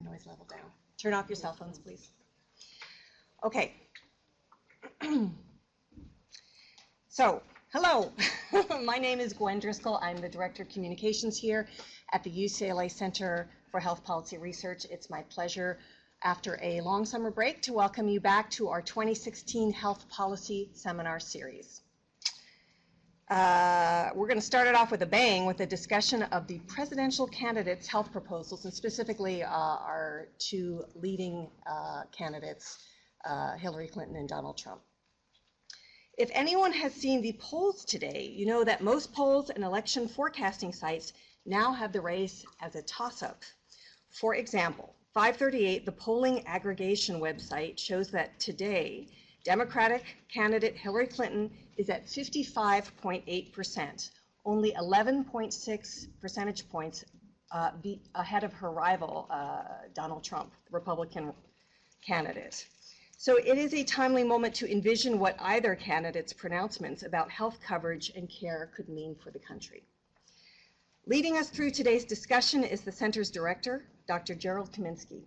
noise level down. Turn off your cell phones, please. Okay. So, hello. My name is Gwen Driscoll. I'm the Director of Communications here at the UCLA Center for Health Policy Research. It's my pleasure, after a long summer break, to welcome you back to our 2016 Health Policy Seminar Series. We're going to start it off with a bang with a discussion of the presidential candidates' health proposals, and specifically our two leading candidates, Hillary Clinton and Donald Trump. If anyone has seen the polls today, you know that most polls and election forecasting sites now have the race as a toss-up. For example, 538, the polling aggregation website, shows that today Democratic candidate Hillary Clinton is at 55.8%, only 11.6 percentage points ahead of her rival, Donald Trump, the Republican candidate. So it is a timely moment to envision what either candidate's pronouncements about health coverage and care could mean for the country. Leading us through today's discussion is the center's director, Dr. Gerald Kominski,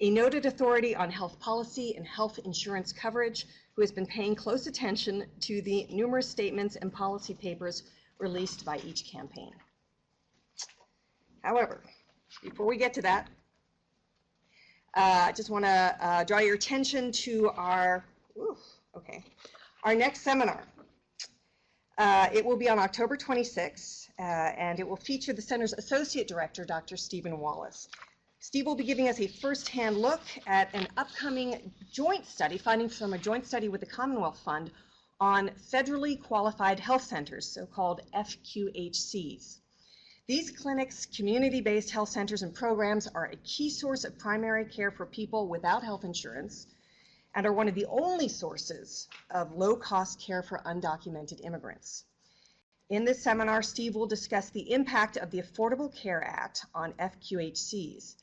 a noted authority on health policy and health insurance coverage who has been paying close attention to the numerous statements and policy papers released by each campaign. However, before we get to that, I just want to draw your attention to our next seminar. It will be on October 26th, and it will feature the center's associate director, Dr. Stephen Wallace. Steve will be giving us a first-hand look at an upcoming joint study, findings from a joint study with the Commonwealth Fund on federally qualified health centers, so-called FQHCs. These clinics, community-based health centers and programs, are a key source of primary care for people without health insurance and are one of the only sources of low-cost care for undocumented immigrants. In this seminar, Steve will discuss the impact of the Affordable Care Act on FQHCs.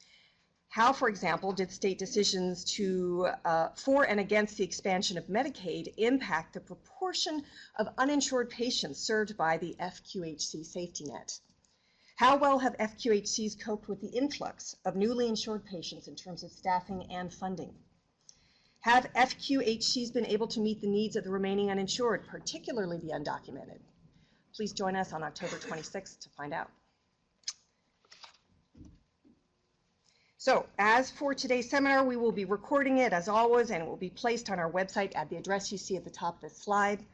How, for example, did state decisions for and against the expansion of Medicaid impact the proportion of uninsured patients served by the FQHC safety net? How well have FQHCs coped with the influx of newly insured patients in terms of staffing and funding? Have FQHCs been able to meet the needs of the remaining uninsured, particularly the undocumented? Please join us on October 26th to find out. So, as for today's seminar, we will be recording it as always, and it will be placed on our website at the address you see at the top of this slide.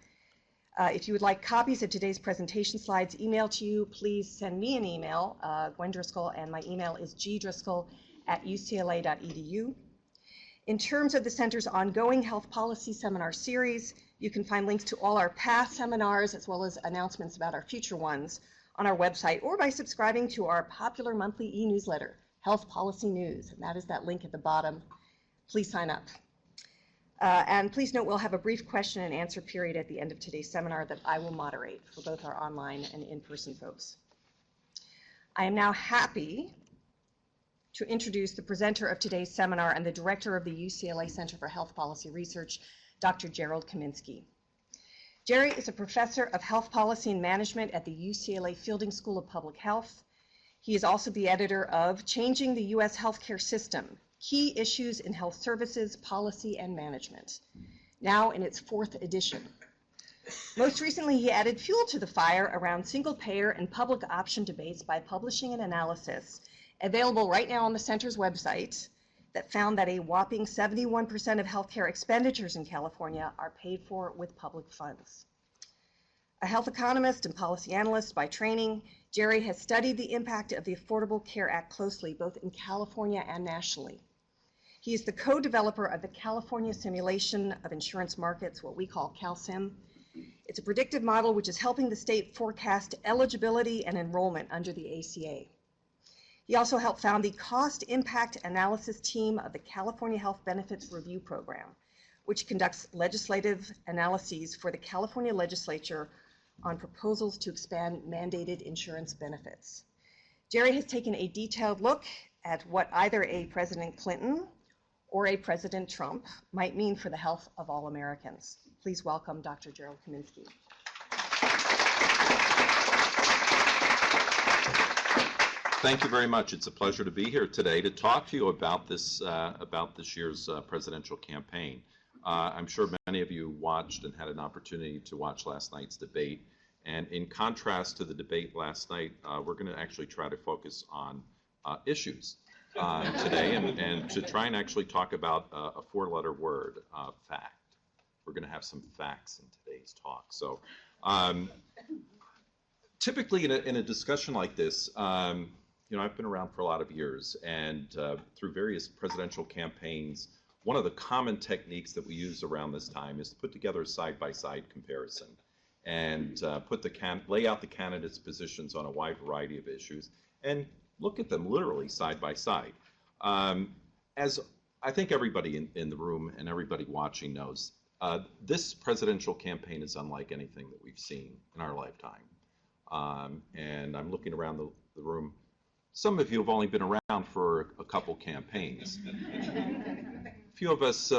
If you would like copies of today's presentation slides emailed to you, please send me an email, Gwen Driscoll, and my email is gdriscoll@ucla.edu. In terms of the center's ongoing health policy seminar series, you can find links to all our past seminars as well as announcements about our future ones on our website or by subscribing to our popular monthly e-newsletter, Health Policy News, and that is that link at the bottom. Please sign up. And please note we'll have a brief question and answer period at the end of today's seminar that I will moderate for both our online and in-person folks. I am now happy to introduce the presenter of today's seminar and the director of the UCLA Center for Health Policy Research, Dr. Gerald Kominski. Jerry is a professor of health policy and management at the UCLA Fielding School of Public Health. He is also the editor of Changing the U.S. Healthcare System, Key Issues in Health Services, Policy and Management, now in its 4th edition. Most recently, he added fuel to the fire around single-payer and public option debates by publishing an analysis available right now on the center's website that found that a whopping 71% of healthcare expenditures in California are paid for with public funds. A health economist and policy analyst by training, Jerry has studied the impact of the Affordable Care Act closely, both in California and nationally. He is the co-developer of the California Simulation of Insurance Markets, what we call CalSIM. It's a predictive model which is helping the state forecast eligibility and enrollment under the ACA. He also helped found the Cost Impact Analysis team of the California Health Benefits Review Program, which conducts legislative analyses for the California legislature on proposals to expand mandated insurance benefits. Jerry has taken a detailed look at what either a President Clinton or a President Trump might mean for the health of all Americans. Please welcome Dr. Gerald Kominski. thank you very much. It's a pleasure to be here today to talk to you about this year's presidential campaign. I'm sure many of you watched and had an opportunity to watch last night's debate. And in contrast to the debate last night, we're going to actually try to focus on issues today and to try and actually talk about a four-letter word, fact. We're going to have some facts in today's talk. So typically in a discussion like this, you know, I've been around for a lot of years, and through various presidential campaigns, one of the common techniques that we use around this time is to put together a side-by-side comparison and lay out the candidates' positions on a wide variety of issues and look at them literally side by side. As I think everybody in the room and everybody watching knows, this presidential campaign is unlike anything that we've seen in our lifetime. And I'm looking around the room. Some of you have only been around for a couple campaigns. A few of us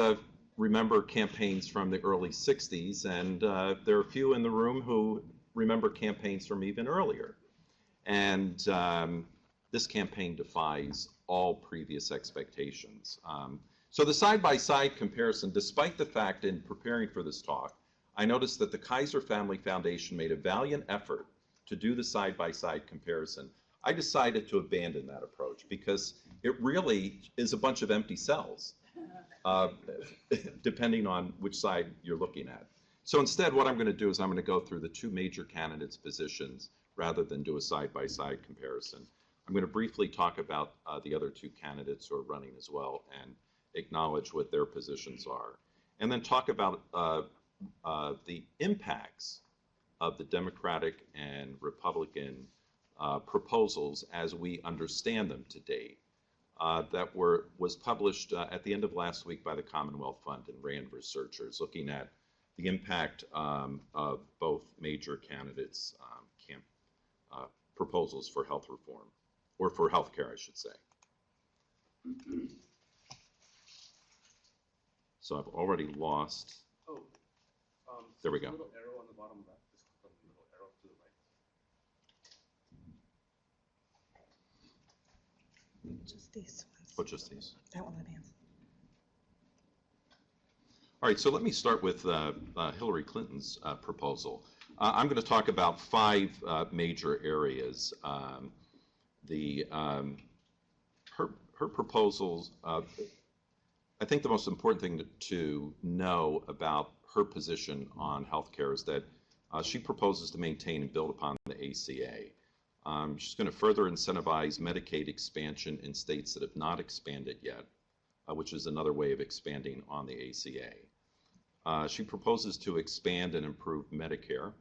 remember campaigns from the early 60s, and there are a few in the room who remember campaigns from even earlier. And this campaign defies all previous expectations. So the side-by-side comparison, despite the fact in preparing for this talk, I noticed that the Kaiser Family Foundation made a valiant effort to do the side-by-side comparison. I decided to abandon that approach because it really is a bunch of empty cells, depending on which side you're looking at. So instead, what I'm going to do is I'm going to go through the two major candidates' positions rather than do a side-by-side comparison. I'm going to briefly talk about the other two candidates who are running as well and acknowledge what their positions are, and then talk about the impacts of the Democratic and Republican proposals as we understand them to date. That was published at the end of last week by the Commonwealth Fund and RAND researchers, looking at the impact of both major candidates' proposals for health reform, or for health care, I should say. So I've already lost. Oh, there we go. Little arrow on the bottom left. Just click on the little arrow to the right. Just these ones. Oh, just these. That one advance. All right, so let me start with Hillary Clinton's proposal. I'm going to talk about five major areas. Her proposals, I think the most important thing to know about her position on healthcare is that she proposes to maintain and build upon the ACA. She's going to further incentivize Medicaid expansion in states that have not expanded yet, which is another way of expanding on the ACA. She proposes to expand and improve Medicare,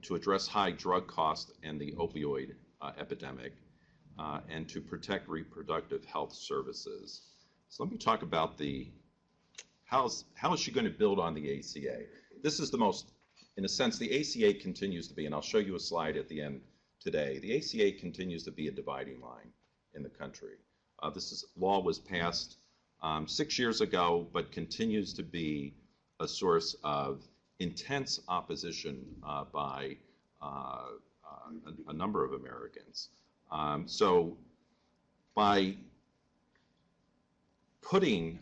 to address high drug costs and the opioid epidemic, and to protect reproductive health services. So let me talk about how is she going to build on the ACA? This is the most, in a sense, the ACA continues to be, and I'll show you a slide at the end today, the ACA continues to be a dividing line in the country. This law was passed 6 years ago, but continues to be a source of intense opposition by a number of Americans. So by putting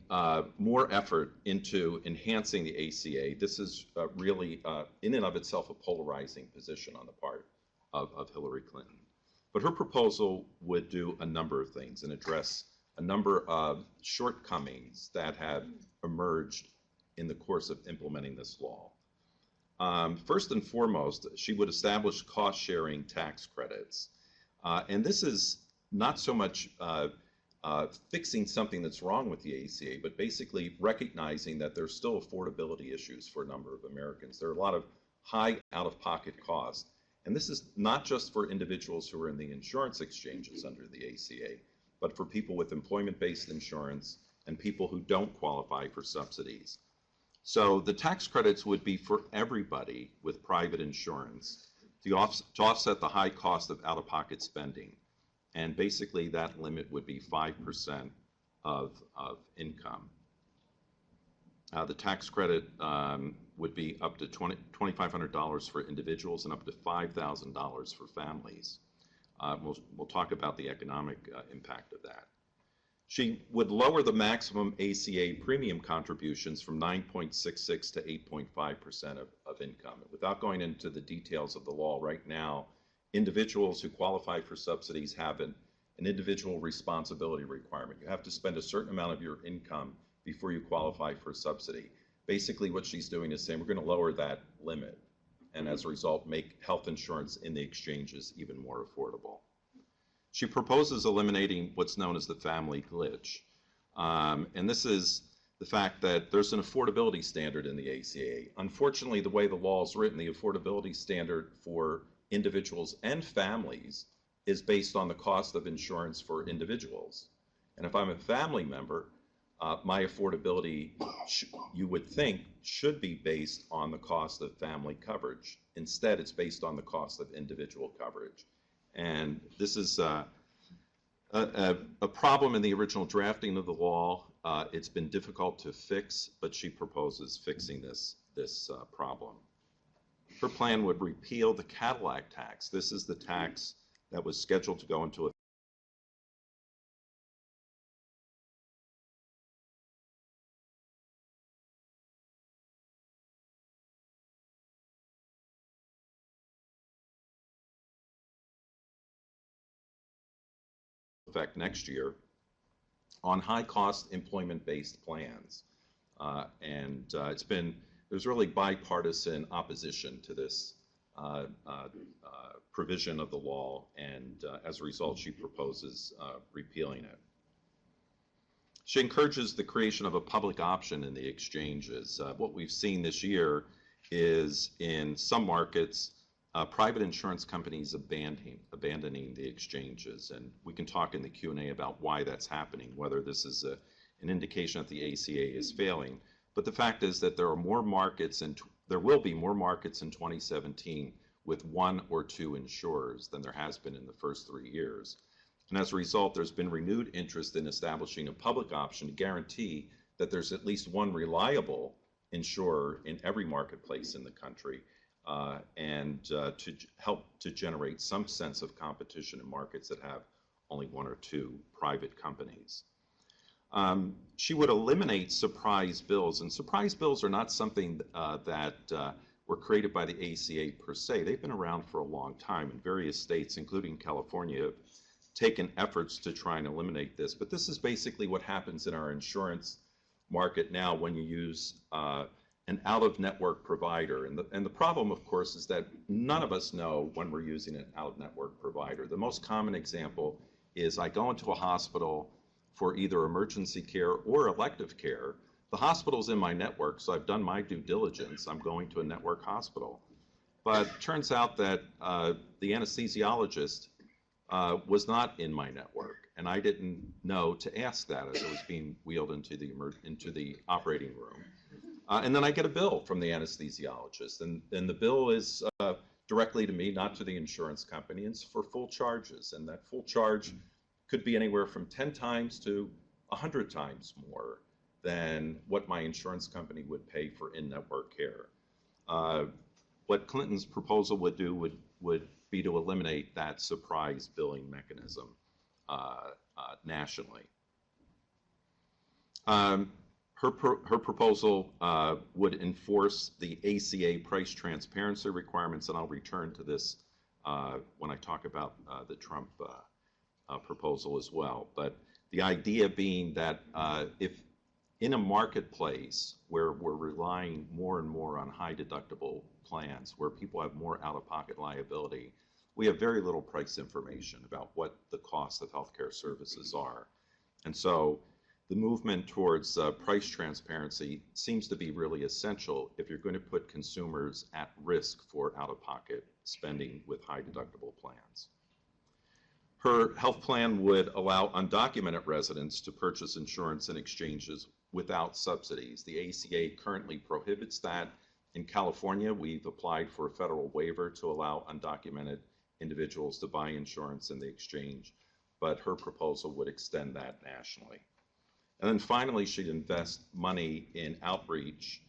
more effort into enhancing the ACA, this is really in and of itself a polarizing position on the part of Hillary Clinton. But her proposal would do a number of things and address a number of shortcomings that have emerged in the course of implementing this law. First and foremost, she would establish cost-sharing tax credits. And this is not so much fixing something that's wrong with the ACA, but basically recognizing that there's still affordability issues for a number of Americans. There are a lot of high out-of-pocket costs. And this is not just for individuals who are in the insurance exchanges under the ACA, but for people with employment-based insurance and people who don't qualify for subsidies. So the tax credits would be for everybody with private insurance to offset the high cost of out-of-pocket spending. And basically that limit would be 5% of income. The tax credit would be up to $2,500 for individuals and up to $5,000 for families. We'll talk about the economic impact of that. She would lower the maximum ACA premium contributions from 9.66 to 8.5% of income. Without going into the details of the law, right now, individuals who qualify for subsidies have an individual responsibility requirement. You have to spend a certain amount of your income before you qualify for a subsidy. Basically, what she's doing is saying we're going to lower that limit, and as a result, make health insurance in the exchanges even more affordable. She proposes eliminating what's known as the family glitch. And this is the fact that there's an affordability standard in the ACA. Unfortunately, the way the law is written, the affordability standard for individuals and families is based on the cost of insurance for individuals. And if I'm a family member, my affordability, you would think, should be based on the cost of family coverage. Instead, it's based on the cost of individual coverage. And this is a problem in the original drafting of the law. It's been difficult to fix, but she proposes fixing this problem. Her plan would repeal the Cadillac tax. This is the tax that was scheduled to go into effect next year on high-cost employment-based plans. There's really bipartisan opposition to this provision of the law, and as a result, she proposes repealing it. She encourages the creation of a public option in the exchanges. What we've seen this year is in some markets, private insurance companies abandoning the exchanges, and we can talk in the Q&A about why that's happening, whether this is an indication that the ACA is failing. But the fact is that there are more markets, and there will be more markets in 2017 with one or two insurers than there has been in the first 3 years. And as a result, there's been renewed interest in establishing a public option to guarantee that there's at least one reliable insurer in every marketplace in the country, and to help to generate some sense of competition in markets that have only one or two private companies. She would eliminate surprise bills, and surprise bills are not something that were created by the ACA per se. They've been around for a long time in various states, including California, have taken efforts to try and eliminate this. But this is basically what happens in our insurance market now when you use an out-of-network provider. And the problem, of course, is that none of us know when we're using an out-network provider. The most common example is I go into a hospital for either emergency care or elective care. The hospital's in my network, so I've done my due diligence. I'm going to a network hospital. But it turns out that the anesthesiologist was not in my network, and I didn't know to ask that as it was being wheeled into the operating room. And then I get a bill from the anesthesiologist, and the bill is directly to me, not to the insurance company, and it's for full charges. And that full charge could be anywhere from 10 times to 100 times more than what my insurance company would pay for in-network care. What Clinton's proposal would do would be to eliminate that surprise billing mechanism nationally. Her proposal would enforce the ACA price transparency requirements, and I'll return to this when I talk about the Trump proposal as well. But the idea being that if in a marketplace where we're relying more and more on high deductible plans, where people have more out-of-pocket liability, we have very little price information about what the cost of healthcare services are. And so the movement towards price transparency seems to be really essential if you're going to put consumers at risk for out-of-pocket spending with high deductible plans. Her health plan would allow undocumented residents to purchase insurance in exchanges without subsidies. The ACA currently prohibits that. In California, we've applied for a federal waiver to allow undocumented individuals to buy insurance in the exchange, but her proposal would extend that nationally. And then finally, she'd invest money in outreach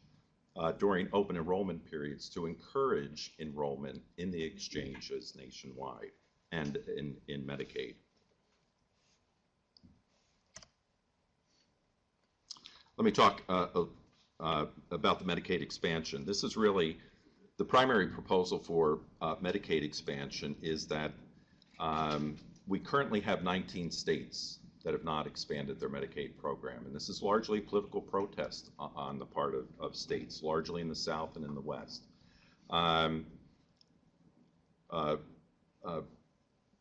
during open enrollment periods to encourage enrollment in the exchanges nationwide. and in Medicaid. Let me talk about the Medicaid expansion. This is really the primary proposal for Medicaid expansion is that we currently have 19 states that have not expanded their Medicaid program. And this is largely political protest on the part of states, largely in the South and in the West.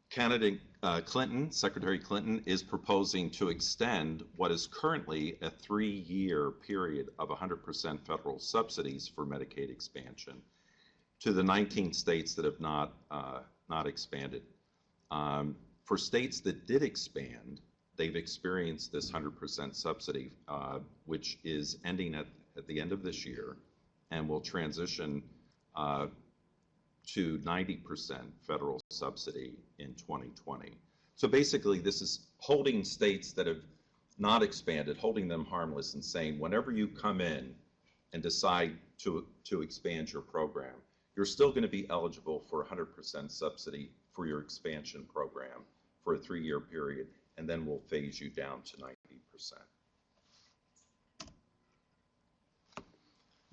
Candidate Clinton, Secretary Clinton, is proposing to extend what is currently a 3-year period of 100% federal subsidies for Medicaid expansion to the 19 states that have not expanded. For states that did expand, they've experienced this 100% subsidy, which is ending at the end of this year and will transition to 90% federal subsidy in 2020. So basically, this is holding states that have not expanded, holding them harmless and saying, whenever you come in and decide to expand your program, you're still going to be eligible for 100% subsidy for your expansion program for a 3-year period, and then we'll phase you down to 90%.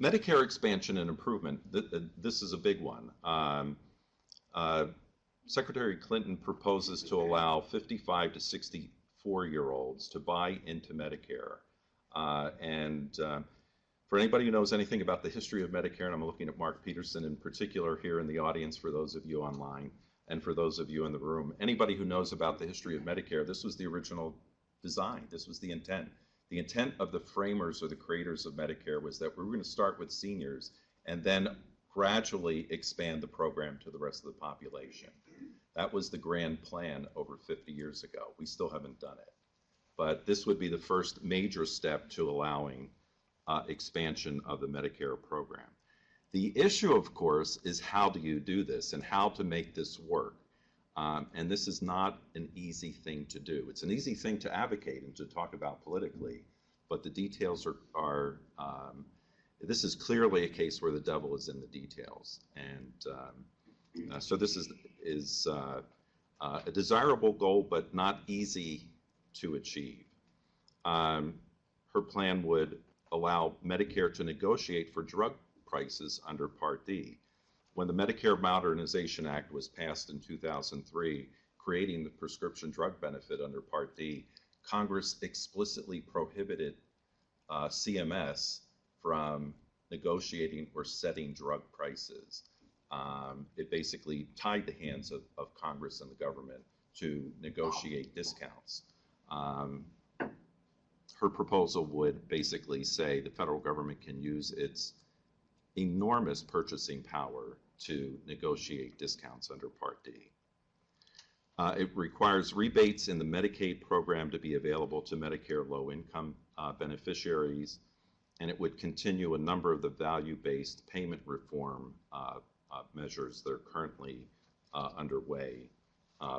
Medicare expansion and improvement, this is a big one. Secretary Clinton proposes to allow 55 to 64-year-olds to buy into Medicare. For anybody who knows anything about the history of Medicare, and I'm looking at Mark Peterson in particular here in the audience for those of you online, and for those of you in the room, anybody who knows about the history of Medicare, this was the original design. This was the intent. The intent of the framers or the creators of Medicare was that we were going to start with seniors and then gradually expand the program to the rest of the population. That was the grand plan over 50 years ago. We still haven't done it. But this would be the first major step to allowing expansion of the Medicare program. The issue, of course, is how do you do this and how to make this work. And this is not an easy thing to do. It's an easy thing to advocate and to talk about politically, but the details are this is clearly a case where the devil is in the details. And so this is a desirable goal, but not easy to achieve. Her plan would allow Medicare to negotiate for drug prices under Part D. When the Medicare Modernization Act was passed in 2003, creating the prescription drug benefit under Part D, Congress explicitly prohibited CMS from negotiating or setting drug prices. It basically tied the hands of Congress and the government to negotiate discounts. Her proposal would basically say the federal government can use its enormous purchasing power to negotiate discounts under Part D. It requires rebates in the Medicaid program to be available to Medicare low-income beneficiaries, and it would continue a number of the value-based payment reform measures that are currently underway,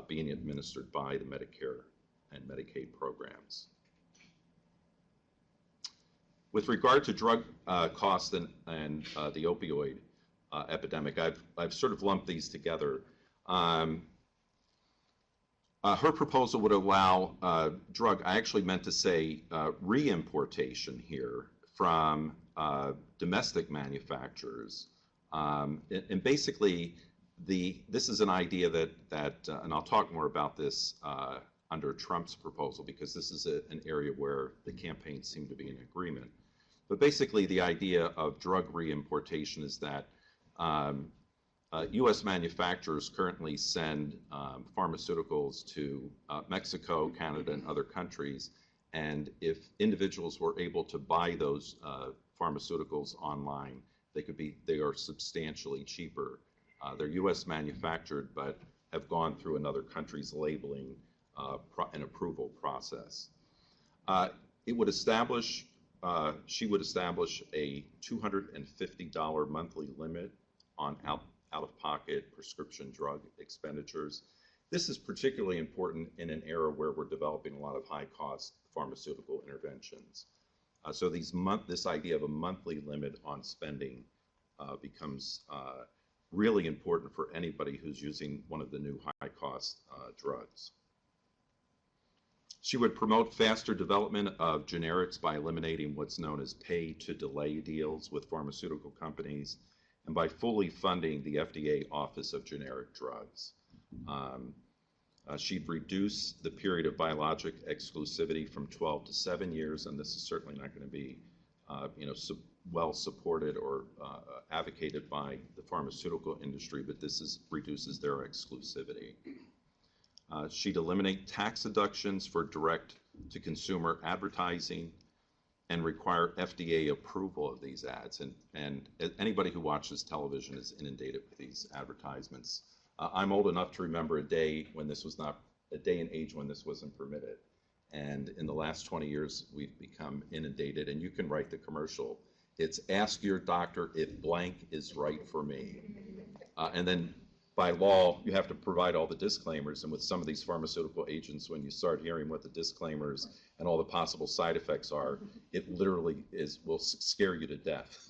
being administered by the Medicare and Medicaid programs. With regard to drug costs and the opioid epidemic, I've sort of lumped these together. Her proposal would allow I actually meant to say re-importation here from domestic manufacturers. And basically, this is an idea that and I'll talk more about this under Trump's proposal, because this is an area where the campaigns seem to be in agreement. But basically, the idea of drug re-importation is that U.S. manufacturers currently send pharmaceuticals to Mexico, Canada, and other countries, and if individuals were able to buy those pharmaceuticals online, they are substantially cheaper. They're U.S. manufactured, but have gone through another country's labeling and approval process. She would establish a $250 monthly limit on out-of-pocket prescription drug expenditures. This is particularly important in an era where we're developing a lot of high-cost pharmaceutical interventions. So this idea of a monthly limit on spending becomes really important for anybody who's using one of the new high-cost drugs. She would promote faster development of generics by eliminating what's known as pay-to-delay deals with pharmaceutical companies and by fully funding the FDA Office of Generic Drugs. She'd reduce the period of biologic exclusivity from 12 to 7 years, and this is certainly not going to be well supported or advocated by the pharmaceutical industry, but this reduces their exclusivity. She'd eliminate tax deductions for direct-to-consumer advertising and require FDA approval of these ads. And anybody who watches television is inundated with these advertisements. I'm old enough to remember a day and age when this wasn't permitted. And in the last 20 years, we've become inundated, and you can write the commercial. It's ask your doctor if blank is right for me. And then by law, you have to provide all the disclaimers. And with some of these pharmaceutical agents, when you start hearing what the disclaimers and all the possible side effects are, it literally will scare you to death.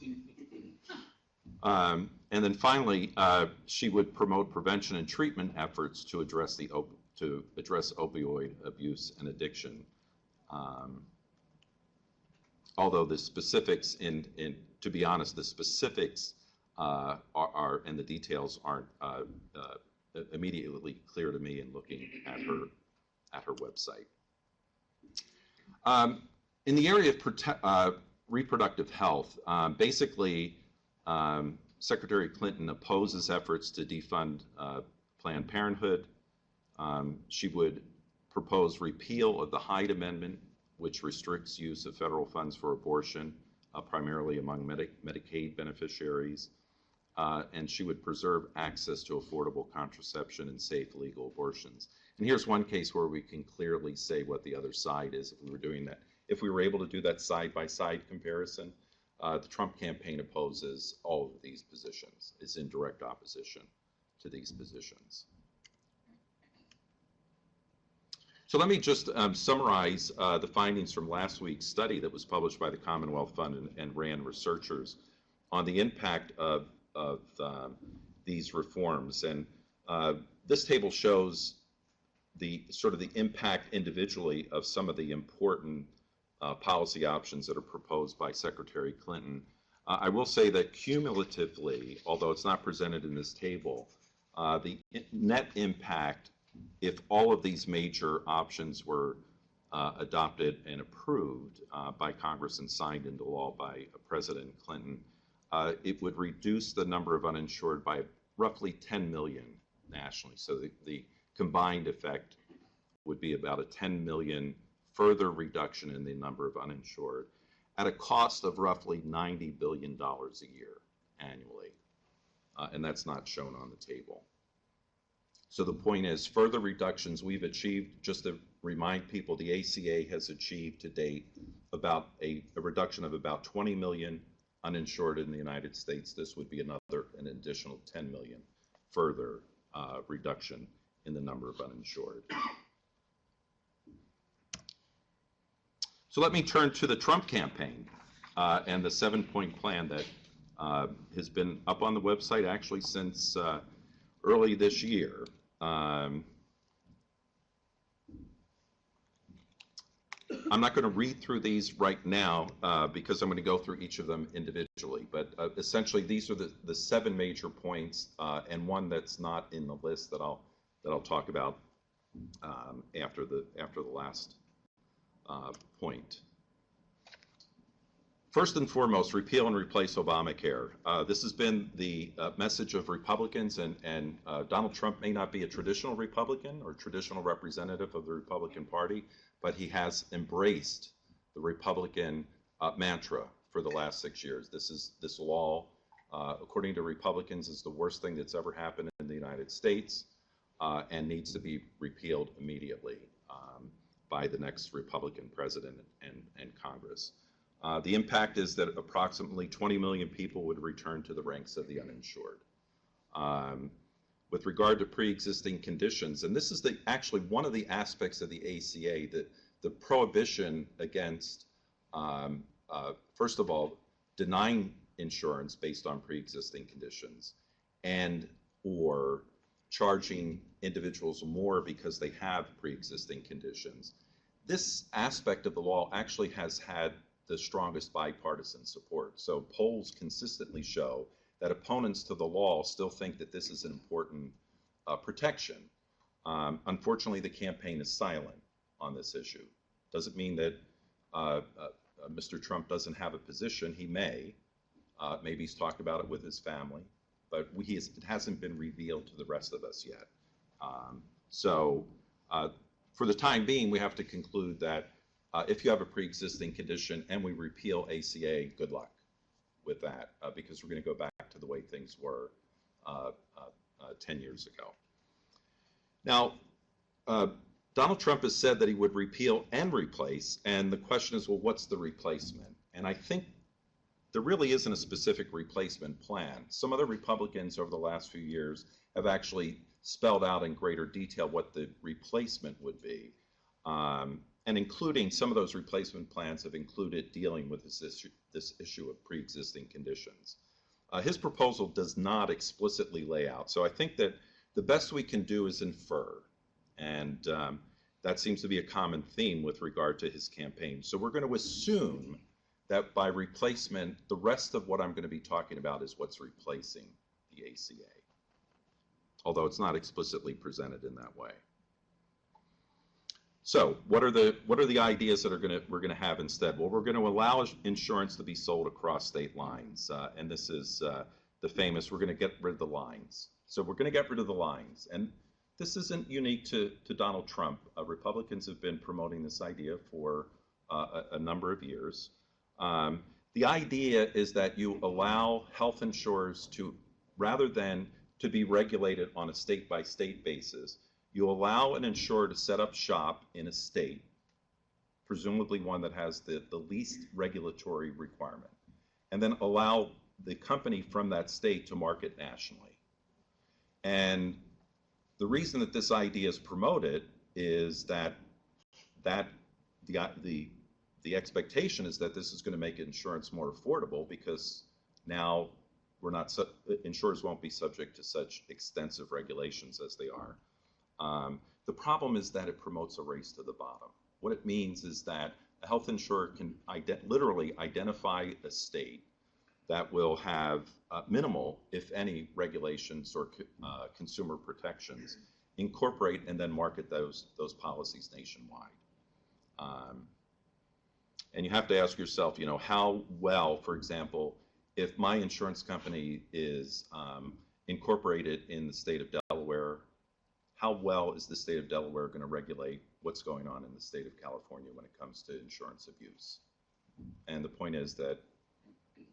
And then finally, she would promote prevention and treatment efforts to address opioid abuse and addiction. Although the specifics, to be honest, the specifics are and the details aren't immediately clear to me in looking at her website. In the area of reproductive health, basically, Secretary Clinton opposes efforts to defund Planned Parenthood. She would propose repeal of the Hyde Amendment, which restricts use of federal funds for abortion, primarily among Medicaid beneficiaries. And she would preserve access to affordable contraception and safe legal abortions. And here's one case where we can clearly say what the other side is if we were doing that. If we were able to do that side-by-side comparison, the Trump campaign opposes all of these positions. It's in direct opposition to these positions. So let me just summarize the findings from last week's study that was published by the Commonwealth Fund and RAND researchers on the impact of these reforms. And this table shows the impact individually of some of the important policy options that are proposed by Secretary Clinton. I will say that cumulatively, although it's not presented in this table, the net impact, if all of these major options were adopted and approved by Congress and signed into law by President Clinton, it would reduce the number of uninsured by roughly 10 million nationally. So the combined effect would be about a 10 million further reduction in the number of uninsured at a cost of roughly $90 billion a year annually. And that's not shown on the table. So the point is, further reductions we've achieved, just to remind people, the ACA has achieved to date about a reduction of about 20 million uninsured in the United States. This would be an additional 10 million further reduction in the number of uninsured. So let me turn to the Trump campaign and the 7-point plan that has been up on the website actually since early this year. I'm not going to read through these right now because I'm going to go through each of them individually, but essentially these are the 7 major points and one that's not in the list that I'll talk about after the last point. First and foremost, repeal and replace Obamacare. This has been the message of Republicans, and Donald Trump may not be a traditional Republican or traditional representative of the Republican Party, but he has embraced the Republican mantra for the last 6 years. This law, according to Republicans, is the worst thing that's ever happened in the United States and needs to be repealed immediately by the next Republican president and Congress. The impact is that approximately 20 million people would return to the ranks of the uninsured. With regard to pre-existing conditions, and this is actually one of the aspects of the ACA, the prohibition against, first of all, denying insurance based on pre-existing conditions, and or charging individuals more because they have pre-existing conditions. This aspect of the law actually has had the strongest bipartisan support. So polls consistently show that opponents to the law still think that this is an important protection. Unfortunately, the campaign is silent on this issue. Doesn't mean that Mr. Trump doesn't have a position. He may. Maybe he's talked about it with his family, but it hasn't been revealed to the rest of us yet. For the time being, we have to conclude that if you have a pre-existing condition and we repeal ACA, good luck with that, because we're going to go back to the way things were 10 years ago. Now, Donald Trump has said that he would repeal and replace, and the question is, well, what's the replacement? And I think there really isn't a specific replacement plan. Some other Republicans over the last few years have actually spelled out in greater detail what the replacement would be. And including some of those replacement plans have included dealing with this issue of pre-existing conditions. His proposal does not explicitly lay out. So I think that the best we can do is infer. And that seems to be a common theme with regard to his campaign. So we're going to assume that by replacement, the rest of what I'm going to be talking about is what's replacing the ACA, although it's not explicitly presented in that way. So what are the ideas that we're going to have instead? Well, we're going to allow insurance to be sold across state lines, and this is the famous, we're going to get rid of the lines. So we're going to get rid of the lines, and this isn't unique to Donald Trump. Republicans have been promoting this idea for a number of years. The idea is that you allow health insurers to, rather than to be regulated on a state-by-state basis, you allow an insurer to set up shop in a state, presumably one that has the least regulatory requirement, and then allow the company from that state to market nationally. And the reason that this idea is promoted is that the expectation is that this is going to make insurance more affordable, because now insurers won't be subject to such extensive regulations as they are. The problem is that it promotes a race to the bottom. What it means is that a health insurer can literally identify a state that will have minimal, if any, regulations or consumer protections, incorporate and then market those policies nationwide. And you have to ask yourself, how well, for example, if my insurance company is incorporated in the state of Delaware, how well is the state of Delaware going to regulate what's going on in the state of California when it comes to insurance abuse? And the point is that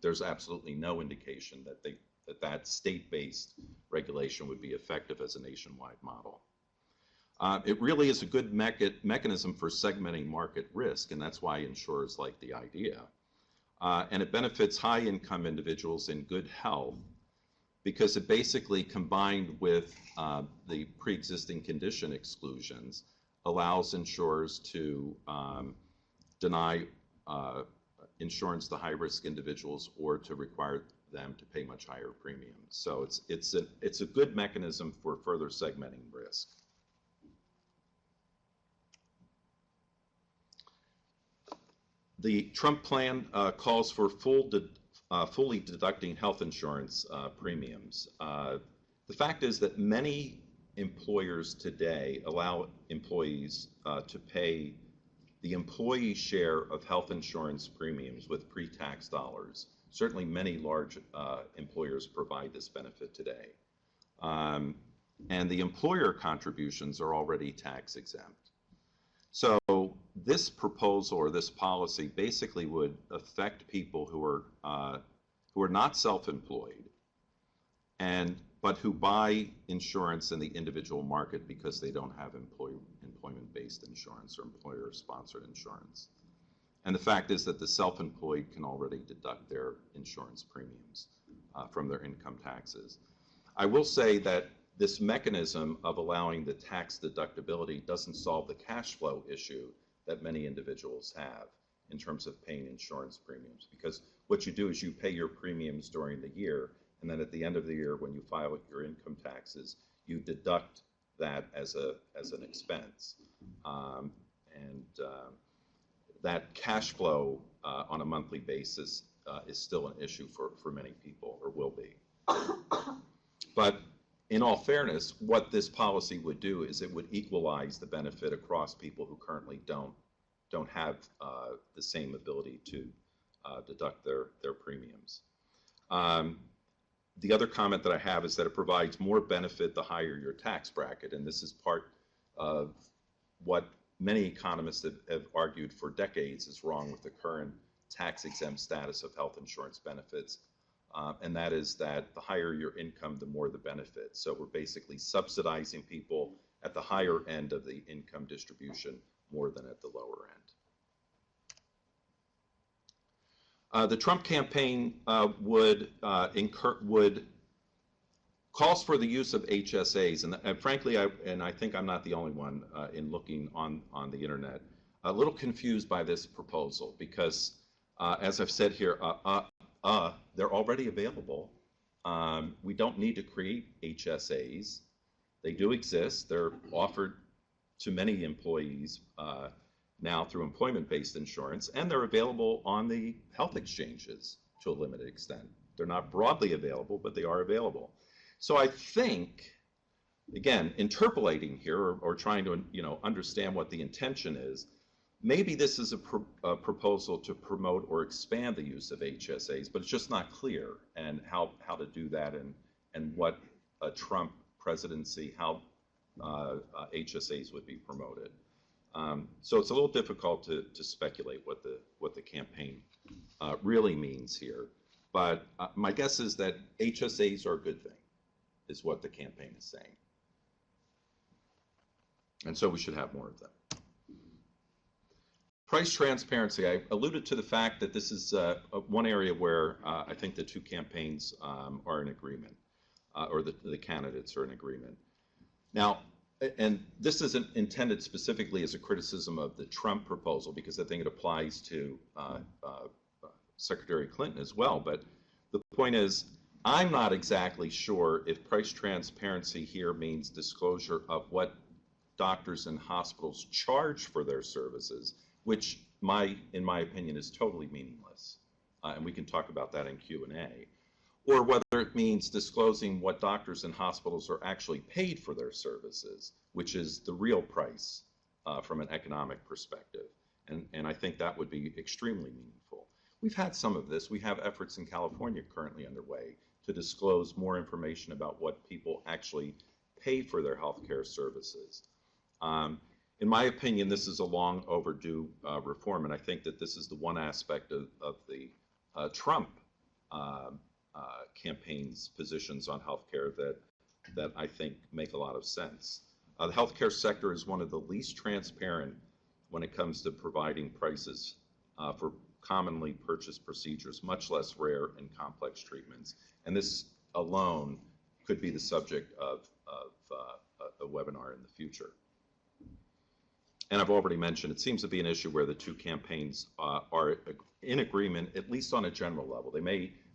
there's absolutely no indication that state-based regulation would be effective as a nationwide model. It really is a good mechanism for segmenting market risk, and that's why insurers like the idea. And it benefits high-income individuals in good health, because it basically, combined with the pre-existing condition exclusions, allows insurers to deny insurance to high-risk individuals or to require them to pay much higher premiums. So it's a good mechanism for further segmenting risk. The Trump plan calls for fully deducting health insurance premiums. The fact is that many employers today allow employees to pay the employee share of health insurance premiums with pre-tax dollars. Certainly many large employers provide this benefit today. And the employer contributions are already tax exempt. So this proposal or this policy basically would affect people who are not self-employed, but who buy insurance in the individual market because they don't have employment-based insurance or employer-sponsored insurance. And the fact is that the self-employed can already deduct their insurance premiums from their income taxes. I will say that this mechanism of allowing the tax deductibility doesn't solve the cash flow issue that many individuals have in terms of paying insurance premiums, because what you do is you pay your premiums during the year, and and then at the end of the year, when you file your income taxes, you deduct that as an expense. That cash flow on a monthly basis is still an issue for many people, or will be. But in all fairness, what this policy would do is it would equalize the benefit across people who currently don't have the same ability to deduct their premiums. The other comment that I have is that it provides more benefit the higher your tax bracket, and this is part of what many economists have argued for decades is wrong with the current tax-exempt status of health insurance benefits, and that is that the higher your income, the more the benefit. So we're basically subsidizing people at the higher end of the income distribution more than at the lower end. The Trump campaign calls for the use of HSAs, and frankly, I think I'm not the only one in looking on the internet, a little confused by this proposal because, as I've said here, they're already available. We don't need to create HSAs. They do exist. They're offered to many employees now through employment-based insurance, and they're available on the health exchanges to a limited extent. They're not broadly available, but they are available. So I think, again, interpolating here or trying to understand what the intention is, maybe this is a proposal to promote or expand the use of HSAs, but it's just not clear and how to do that and what a Trump presidency, how HSAs would be promoted. So it's a little difficult to speculate what the campaign really means here. But my guess is that HSAs are a good thing, is what the campaign is saying. And so we should have more of them. Price transparency. I alluded to the fact that this is one area where I think the two campaigns are in agreement, or the candidates are in agreement. Now, and this isn't intended specifically as a criticism of the Trump proposal, because I think it applies to Secretary Clinton as well. But the point is, I'm not exactly sure if price transparency here means disclosure of what doctors and hospitals charge for their services, which in my opinion is totally meaningless. And we can talk about that in Q&A. Or whether it means disclosing what doctors and hospitals are actually paid for their services, which is the real price from an economic perspective. And I think that would be extremely meaningful. We've had some of this. We have efforts in California currently underway to disclose more information about what people actually pay for their healthcare services. In my opinion, this is a long overdue reform, and I think that this is the one aspect of the Trump campaign's positions on healthcare that I think make a lot of sense. The healthcare sector is one of the least transparent when it comes to providing prices for commonly purchased procedures, much less rare and complex treatments. And this alone could be the subject of a webinar in the future. And I've already mentioned, it seems to be an issue where the two campaigns are in agreement, at least on a general level.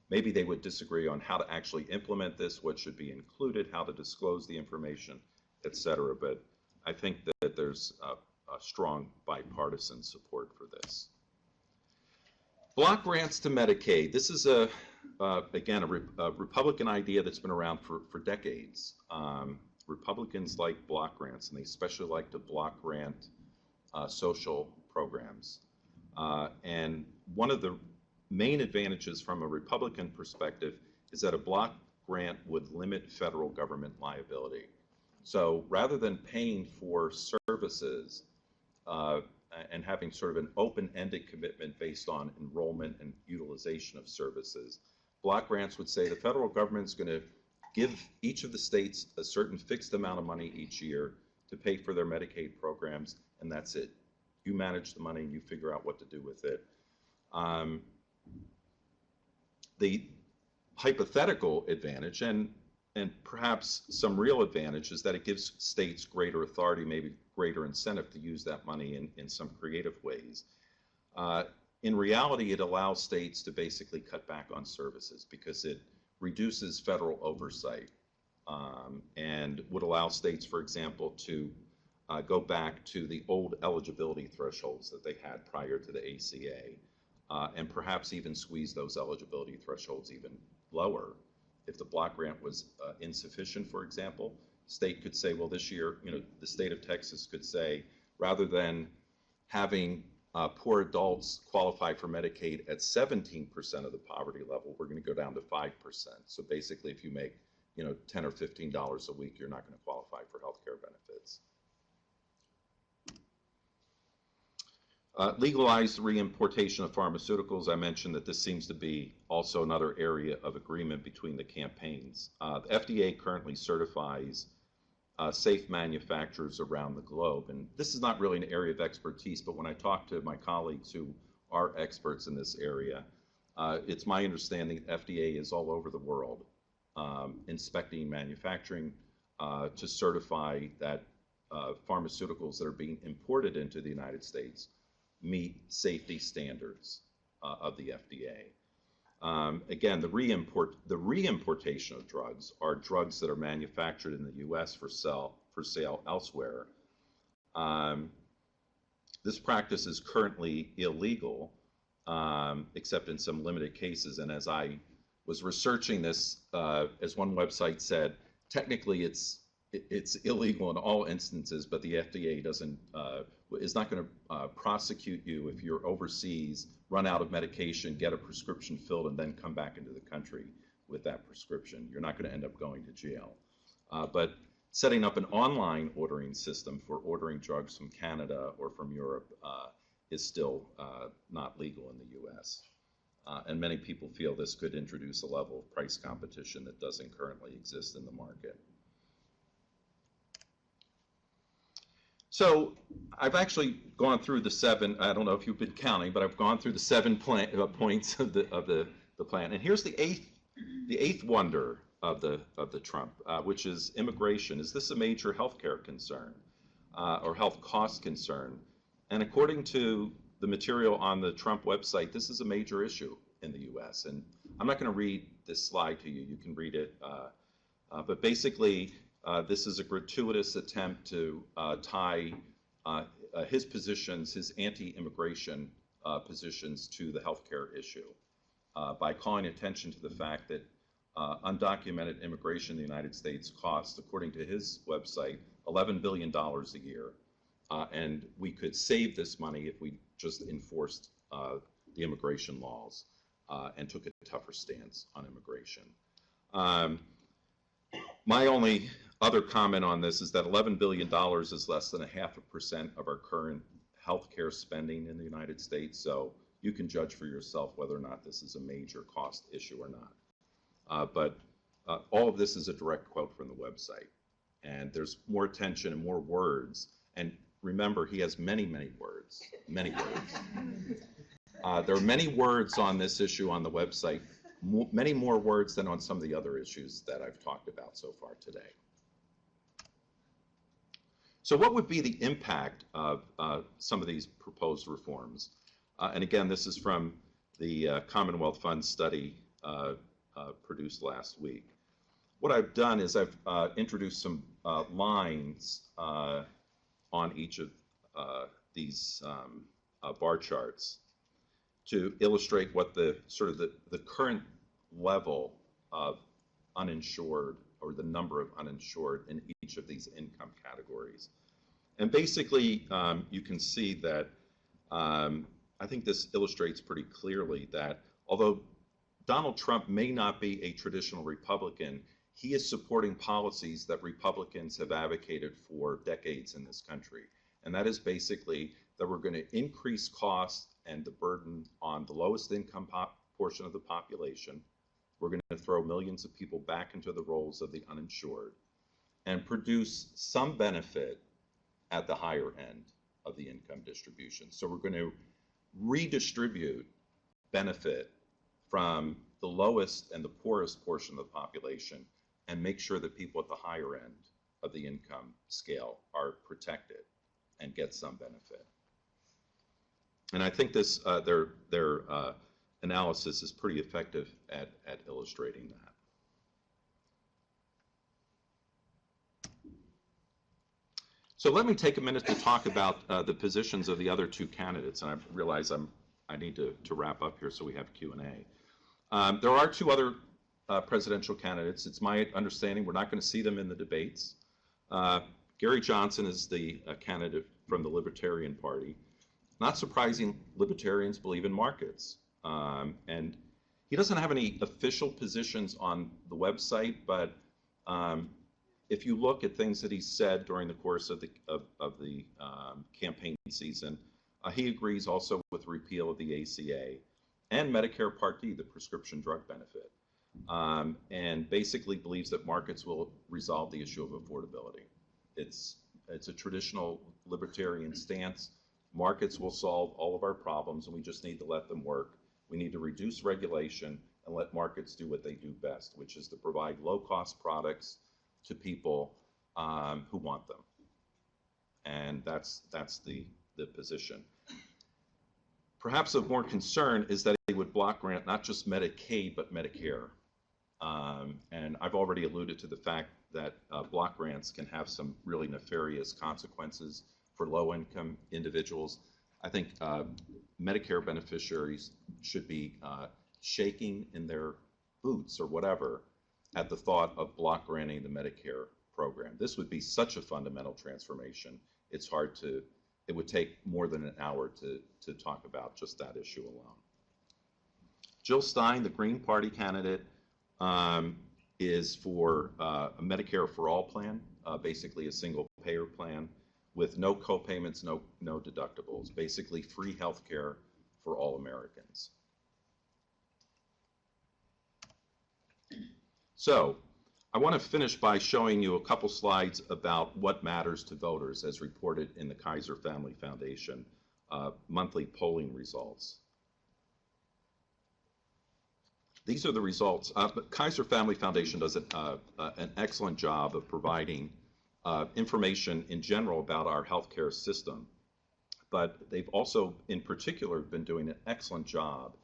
Maybe they would disagree on how to actually implement this, what should be included, how to disclose the information, et cetera. But I think that there's a strong bipartisan support for this. Block grants to Medicaid. This is again, a Republican idea that's been around for decades. Republicans like block grants, and they especially like to block grant social programs. And one of the main advantages from a Republican perspective is that a block grant would limit federal government liability. So rather than paying for services and having sort of an open-ended commitment based on enrollment and utilization of services, block grants would say the federal government's going to give each of the states a certain fixed amount of money each year to pay for their Medicaid programs, and that's it. You manage the money and you figure out what to do with it. The hypothetical advantage, and perhaps some real advantage, is that it gives states greater authority, maybe greater incentive to use that money in some creative ways. In reality, it allows states to basically cut back on services because it reduces federal oversight and would allow states, for example, to go back to the old eligibility thresholds that they had prior to the ACA, and perhaps even squeeze those eligibility thresholds even lower. If the block grant was insufficient, for example, state could say, well, this year, the state of Texas could say, rather than having poor adults qualify for Medicaid at 17% of the poverty level, we're going to go down to 5%. So basically, if you make $10 or $15 a week, you're not going to qualify for health care benefits. Legalize the re-importation of pharmaceuticals. I mentioned that this seems to be also another area of agreement between the campaigns. The FDA currently certifies safe manufacturers around the globe, and this is not really an area of expertise, but when I talk to my colleagues who are experts in this area, it's my understanding that FDA is all over the world inspecting manufacturing to certify that pharmaceuticals that are being imported into the United States meet safety standards of the FDA. Again, the re-importation of drugs are drugs that are manufactured in the U.S. for sale elsewhere. This practice is currently illegal, except in some limited cases. And as I was researching this, as one website said, technically it's illegal in all instances, but the FDA is not going to prosecute you if you're overseas, run out of medication, get a prescription filled, and then come back into the country with that prescription. You're not going to end up going to jail. But setting up an online ordering system for ordering drugs from Canada or from Europe is still not legal in the U.S. And many people feel this could introduce a level of price competition that doesn't currently exist in the market. So I've actually gone through the 7, I don't know if you've been counting, but I've gone through the 7 points of the plan. And here's the eighth wonder of the Trump, which is immigration. Is this a major healthcare concern or health cost concern? And according to the material on the Trump website, this is a major issue in the U.S. And I'm not going to read this slide to you. You can read it. But basically, this is a gratuitous attempt to tie his positions, his anti-immigration positions, to the healthcare issue by calling attention to the fact that undocumented immigration in the United States costs, according to his website, $11 billion a year. And we could save this money if we just enforced the immigration laws and took a tougher stance on immigration. My only other comment on this is that $11 billion is less than 0.5% of our current healthcare spending in the United States. So you can judge for yourself whether or not this is a major cost issue or not. But all of this is a direct quote from the website. And there's more attention and more words. And remember, he has many, many words, many words. There are many words on this issue on the website, many more words than on some of the other issues that I've talked about so far today. So what would be the impact of some of these proposed reforms? And again, this is from the Commonwealth Fund study produced last week. What I've done is I've introduced some lines on each of these bar charts to illustrate what the current level of uninsured, or the number of uninsured in each of these income categories. And basically, you can see that I think this illustrates pretty clearly that although Donald Trump may not be a traditional Republican, he is supporting policies that Republicans have advocated for decades in this country. And that is basically that we're going to increase costs and the burden on the lowest income portion of the population. We're going to throw millions of people back into the roles of the uninsured and produce some benefit at the higher end of the income distribution. So we're going to redistribute benefit from the lowest and the poorest portion of the population and make sure that people at the higher end of the income scale are protected and get some benefit. And I think this their analysis is pretty effective at illustrating that. So let me take a minute to talk about the positions of the other two candidates, and I realize I need to wrap up here so we have Q&A. There are two other presidential candidates. It's my understanding we're not going to see them in the debates. Gary Johnson is the candidate from the Libertarian Party. Not surprising, libertarians believe in markets. And he doesn't have any official positions on the website, but if you look at things that he said during the course of the campaign season, he agrees also with repeal of the ACA and Medicare Part D, the prescription drug benefit, and basically believes that markets will resolve the issue of affordability. It's a traditional libertarian stance. Markets will solve all of our problems, and we just need to let them work. We need to reduce regulation and let markets do what they do best, which is to provide low-cost products to people who want them. And that's the position. Perhaps of more concern is that he would block grant not just Medicaid, but Medicare. And I've already alluded to the fact that block grants can have some really nefarious consequences for low-income individuals. I think Medicare beneficiaries should be shaking in their boots or whatever at the thought of block granting the Medicare program. This would be such a fundamental transformation. It would take more than an hour to talk about just that issue alone. Jill Stein, the Green Party candidate, is for a Medicare for All plan, basically a single payer plan with no co-payments, no deductibles, basically free health care for all Americans. So I want to finish by showing you a couple slides about what matters to voters as reported in the Kaiser Family Foundation monthly polling results. These are the results. But Kaiser Family Foundation does an excellent job of providing information in general about our healthcare system. But they've also, in particular, been doing an excellent job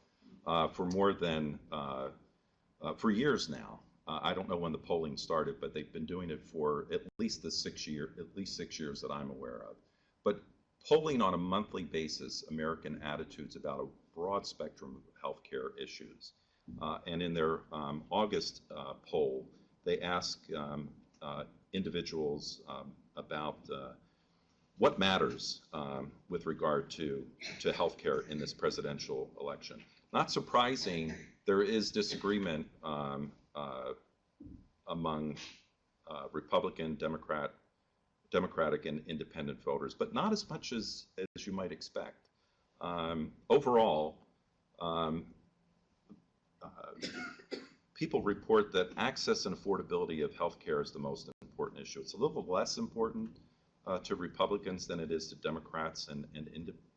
for more than, for years now. I don't know when the polling started, but they've been doing it for at least 6 years that I'm aware of. But polling on a monthly basis American attitudes about a broad spectrum of healthcare issues. And in their August poll, they ask individuals about what matters with regard to healthcare in this presidential election. Not surprising, there is disagreement among Republican, Democratic, and independent voters, but not as much as you might expect. Overall, people report that access and affordability of healthcare is the most important issue. It's a little less important to Republicans than it is to Democrats and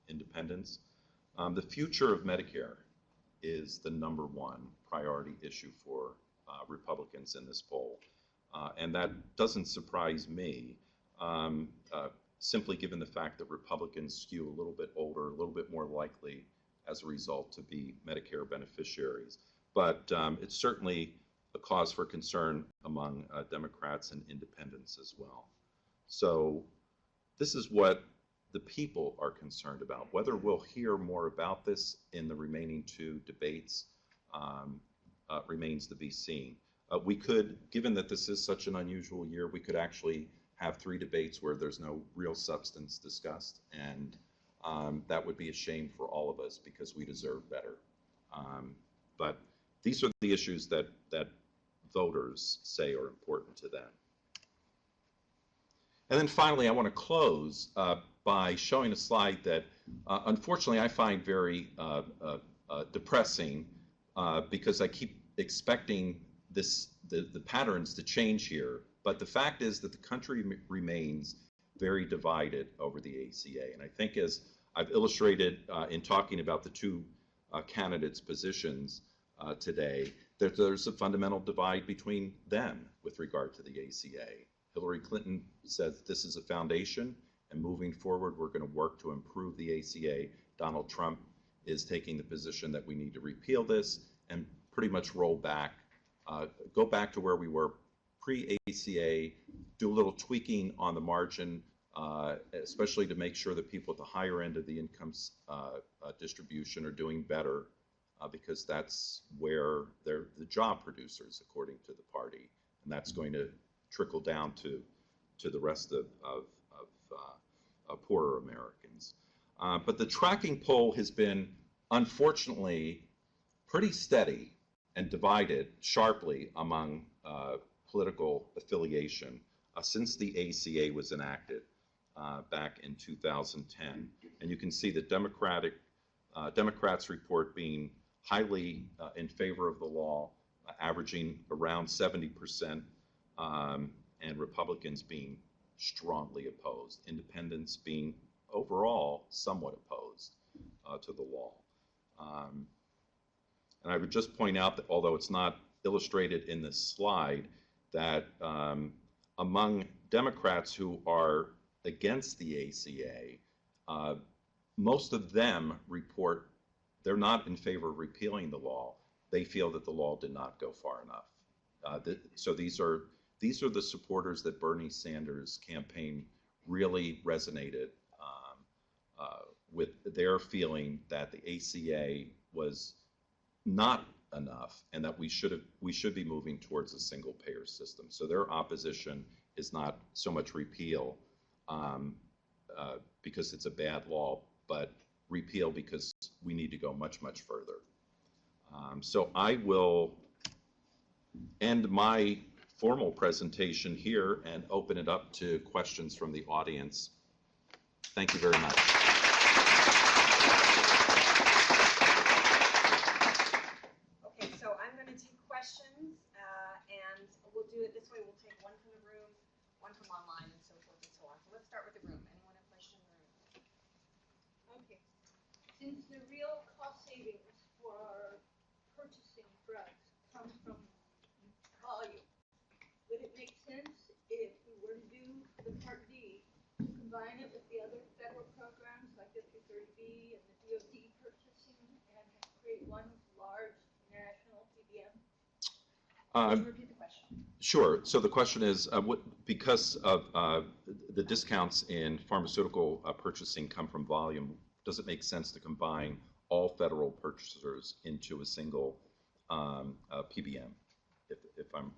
independents. The future of Medicare is the #1 priority issue for Republicans in this poll. And that doesn't surprise me, simply given the fact that Republicans skew a little bit older, a little bit more likely as a result to be Medicare beneficiaries. But it's certainly a cause for concern among Democrats and independents as well. So this is what the people are concerned about. Whether we'll hear more about this in the remaining 2 debates remains to be seen. We could, given that this is such an unusual year, we could actually have 3 debates where there's no real substance discussed, and that would be a shame for all of us because we deserve better. But these are the issues that voters say are important to them. And then finally, I want to close by showing a slide that unfortunately I find very depressing because I keep expecting the patterns to change here. But the fact is that the country remains very divided over the ACA. And I think, as I've illustrated in talking about the 2 candidates' positions today, that there's a fundamental divide between them with regard to the ACA. Hillary Clinton says this is a foundation, and moving forward, we're going to work to improve the ACA. Donald Trump is taking the position that we need to repeal this and pretty much roll back, go back to where we were pre-ACA, do a little tweaking on the margin especially to make sure that people at the higher end of the income distribution are doing better, because that's where they're the job producers, according to the party, and that's going to trickle down to the rest of poorer Americans. But the tracking poll has been, unfortunately, pretty steady and divided sharply among political affiliation since the ACA was enacted back in 2010. And you can see that Democrats report being highly in favor of the law, averaging around 70%, and Republicans being strongly opposed, independents being overall somewhat opposed to the law. And I would just point out that, although it's not illustrated in this slide, that among Democrats who are against the ACA, most of them report they're not in favor of repealing the law. They feel that the law did not go far enough. So these are the supporters that Bernie Sanders' campaign really resonated with their feeling that the ACA was not enough and that we should be moving towards a single payer system. So their opposition is not so much repeal because it's a bad law, but repeal because we need to go much, much further. So I will end my formal presentation here and open it up to questions from the audience. Thank you very much. Okay, so I'm going to take questions, and we'll do it this way. We'll take one from the room, one from online, and so forth and so on. So let's start with the room. Anyone have a question in the room? Okay. Since the real cost savings for purchasing drugs come from volume, would it make sense if we were to do the Part D to combine it with the other federal programs like the 230B and the DOD purchasing and create one large national PBM? Could you repeat the question? Sure. So the question is, because of the discounts in pharmaceutical purchasing come from volume, does it make sense to combine all federal purchasers into a single PBM? If I'm,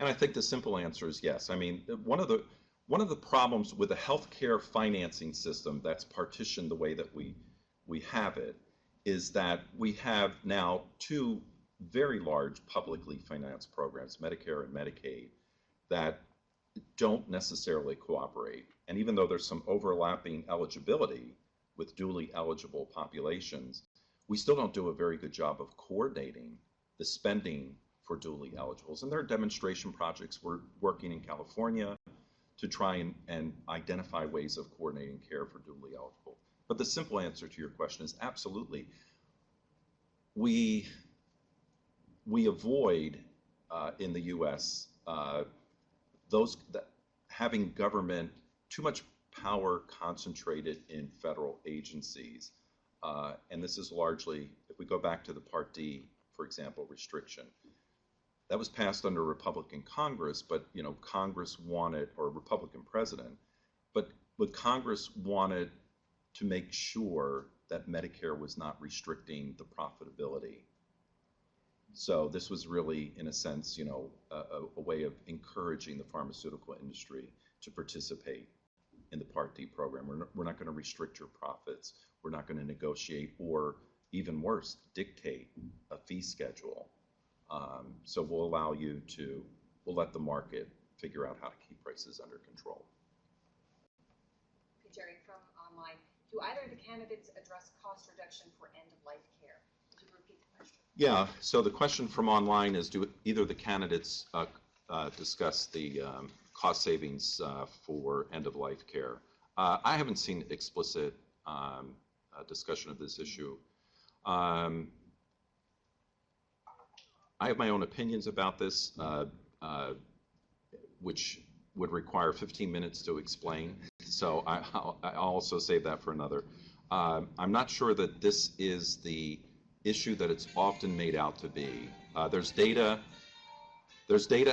and I think the simple answer is yes. I mean, one of the problems with a healthcare financing system that's partitioned the way that we have it is that we have now two very large publicly financed programs, Medicare and Medicaid, that don't necessarily cooperate. And even though there's some overlapping eligibility with duly eligible populations, we still don't do a very good job of coordinating the spending for duly eligibles. And there are demonstration projects we're working in California to try and identify ways of coordinating care for duly eligible. But the simple answer to your question is absolutely. We avoid in the U.S. Having government too much power concentrated in federal agencies, and this is largely, if we go back to the Part D, for example, restriction, that was passed under a Republican Congress, but Congress wanted, or a Republican president, but Congress wanted to make sure that Medicare was not restricting the profitability. So this was really, in a sense, a way of encouraging the pharmaceutical industry to participate in the Part D program. We're not going to restrict your profits. We're not going to negotiate, or even worse, dictate a fee schedule. So we'll let the market figure out how to keep prices under control. Okay, Jerry, from online, do either of the candidates address cost reduction for end-of-life care? Could you repeat the question? Yeah, so the question from online is, do either of the candidates discuss the cost savings for end-of-life care? I haven't seen explicit discussion of this issue. I have my own opinions about this, which would require 15 minutes to explain. So I'll also save that for another. I'm not sure that this is the issue that it's often made out to be. There's data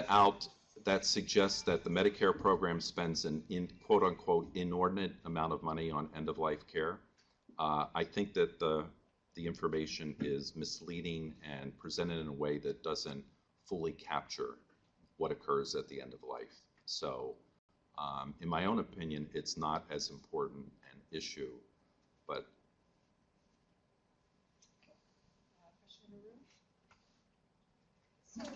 out that suggests that the Medicare program spends an quote unquote inordinate amount of money on end of life care. I think that the information is misleading and presented in a way that doesn't fully capture what occurs at the end of life. So in my own opinion, it's not as important an issue, but So,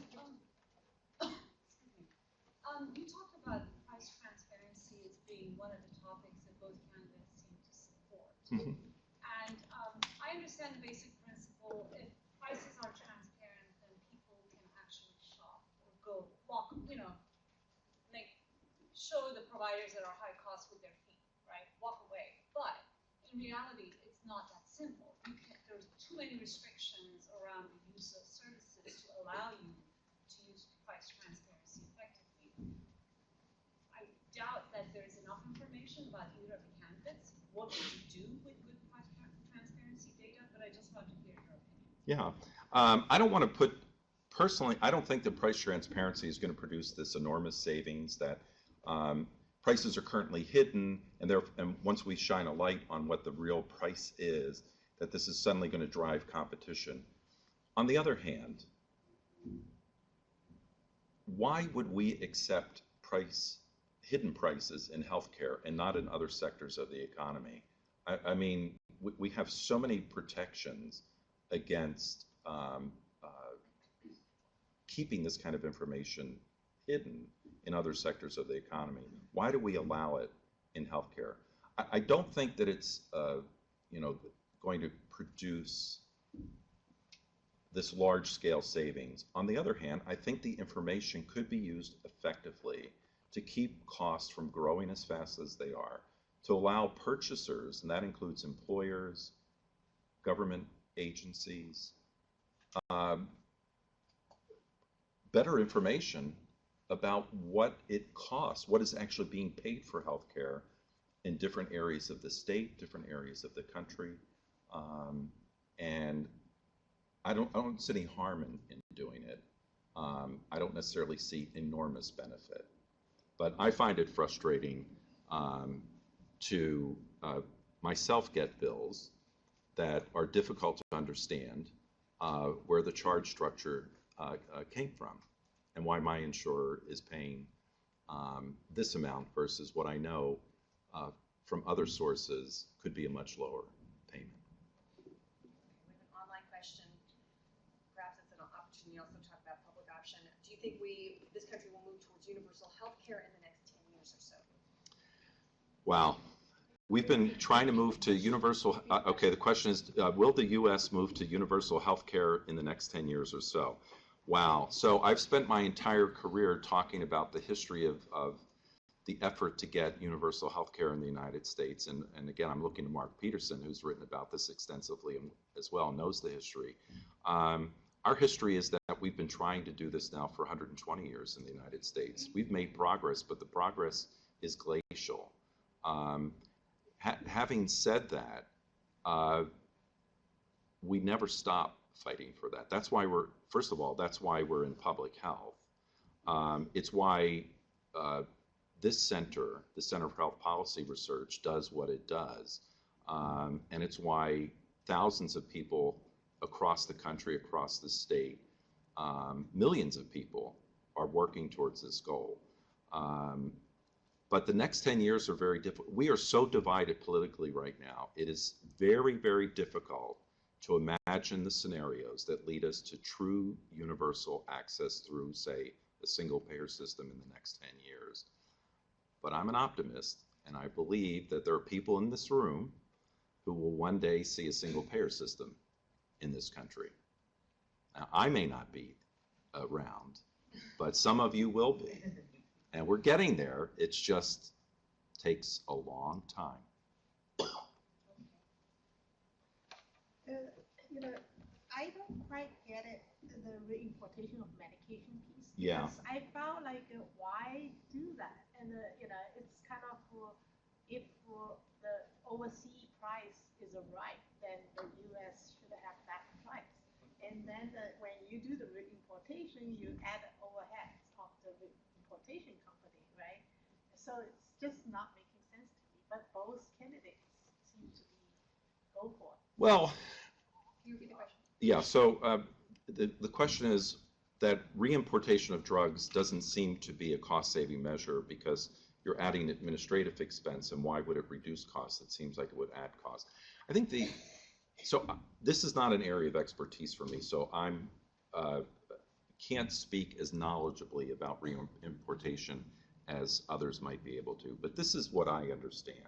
you talked about price transparency as being one of the topics that both candidates seem to support. Mhm. And I understand the basic principle: if prices are transparent, then people can actually shop or go walk, show the providers that are high cost with their feet, right? Walk away. But in reality, it's not that simple. There's too many restrictions around the use of services to allow you to use price transparency effectively. I doubt that there's enough information about either of the candidates. What would you do with good price transparency data? But I just want to hear your opinion. yeah. I don't want to personally, I don't think that price transparency is going to produce this enormous savings that prices are currently hidden, and once we shine a light on what the real price is, that this is suddenly going to drive competition. On the other hand, why would we accept hidden prices in healthcare and not in other sectors of the economy? I mean, we have so many protections against keeping this kind of information hidden in other sectors of the economy. Why do we allow it in healthcare? I don't think that it's going to produce this large-scale savings. On the other hand, I think the information could be used effectively to keep costs from growing as fast as they are, to allow purchasers, and that includes employers, government agencies, better information about what it costs, what is actually being paid for healthcare in different areas of the state, different areas of the country. And I don't see any harm in doing it. I don't necessarily see enormous benefit. But I find it frustrating to myself get bills that are difficult to understand where the charge structure came from and why my insurer is paying this amount versus what I know from other sources could be a much lower payment. We have an online question. Perhaps it's an opportunity also to talk about public option. Do you think this country will move towards universal health care in the next 10 years or so? Wow. We've been trying to move to universal, okay, the question is, will the U.S. move to universal health care in the next 10 years or so? Wow. So I've spent my entire career talking about the history of the effort to get universal health care in the United States. And again, I'm looking to Mark Peterson, who's written about this extensively as well, knows the history. Our history is that we've been trying to do this now for 120 years in the United States. We've made progress, but the progress is glacial. Having said that, we never stop fighting for that. That's why first of all, that's why we're in public health. It's why this center, the Center for Health Policy Research, does what it does. And it's why thousands of people across the country, across the state, millions of people are working towards this goal. But the next 10 years are very difficult. We are so divided politically right now. It is very, very difficult to imagine the scenarios that lead us to true universal access through, say, a single payer system in the next 10 years. But I'm an optimist, and I believe that there are people in this room who will one day see a single payer system in this country. Now, I may not be around, but some of you will be. And we're getting there. It just takes a long time. I don't quite get it, the re-importation of medication piece. Yeah. Because I found like, why do that? And it's kind of, if the overseas price is right, then the U.S. should have that price. And then when you do the re-importation, you add overheads of the re-importation company, right? So it's just not making sense to me, but both candidates seem to be go for it. Well, Can you repeat the question? yeah, so the question is that reimportation of drugs doesn't seem to be a cost-saving measure because you're adding administrative expense, and why would it reduce costs? It seems like it would add cost. I think this is not an area of expertise for me, so I'm can't speak as knowledgeably about reimportation as others might be able to, but this is what I understand.